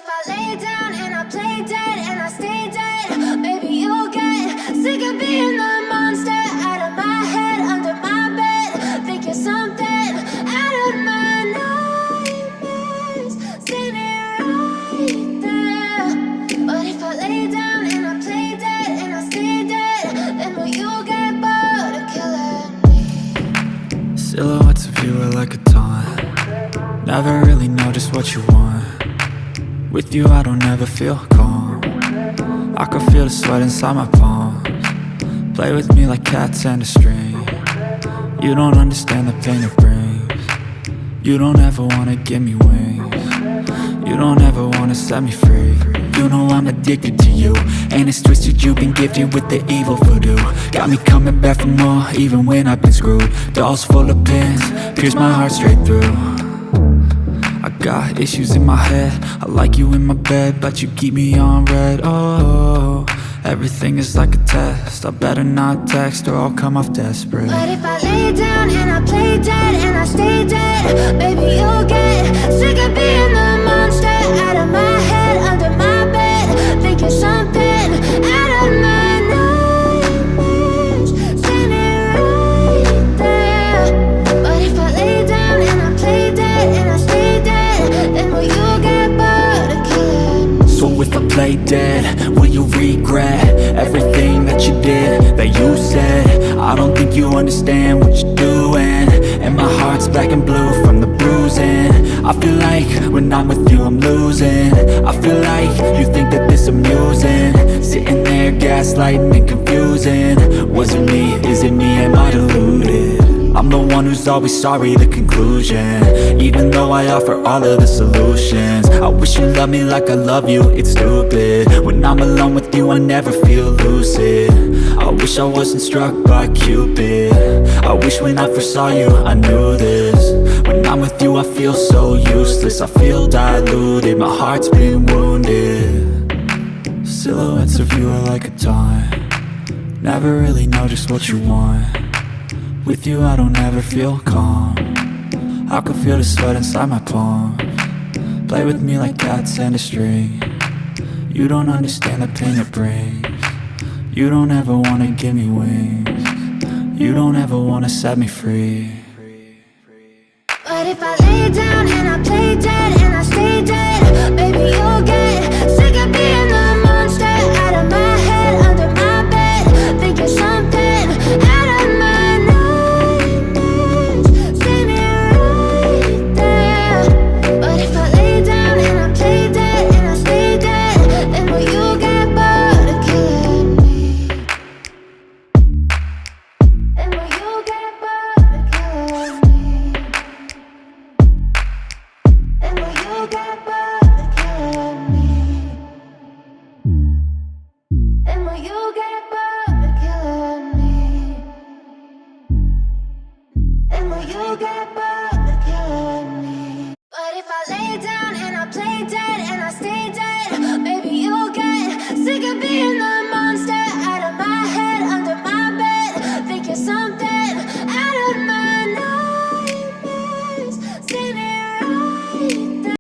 if I lay down and I play dead and I stay dead, maybe you'll get sick of being the monster out of my head, under my bed. Think you're something out of my nightmares, standing right there. But if I lay down and I play dead and I stay dead, then will you get bored of killing me? Silhouettes of you are like a taunt. Never really know just what you want. With you I don't ever feel calm. I can feel the sweat inside my palms. Play with me like cats and a string. You don't understand the pain it brings. You don't ever wanna give me wings. You don't ever wanna set me free. You know I'm addicted to you, and it's twisted, you've been gifted with the evil voodoo. Got me coming back for more, even when I've been screwed. Dolls full of pins, pierce my heart straight through. I got issues in my head, I like you in my bed, but you keep me on red. Oh, everything is like a test, I better not text or I'll come off desperate. But if I lay down and I play dead and I stay dead, maybe you'll get sick of being the monster out of my head, under my bed. Think you're something out of my nightmares, standing right there. But if I lay down and I play dead and I stay dead, then will you get bored of killing me? So if I play dead, will you regret everything that you did, that you said? I don't think you understand what you're doing, and my heart's black and blue from the bruising. I feel like when I'm with you I'm losing. I feel like you think that this amusing, sitting there gaslighting and confusing. Was it me? Is it me? Am I deluded? I'm the one who's always sorry, the conclusion, even though I offer all of the solutions. I wish you loved me like I love you, it's stupid. When I'm alone with you I never feel lucid. I wish I wasn't struck by Cupid. I wish when I first saw you I knew this. When I'm with you I feel so useless, I feel diluted, my heart's been wounded. Silhouettes of you are like a taunt. Never really know just what you want. With you I don't ever feel calm. I can feel the sweat inside my palms. Play with me like cats and a string. You don't understand the pain it brings. You don't ever wanna give me wings. You don't ever wanna set me free. But if I lay down and I play dead and I stay dead,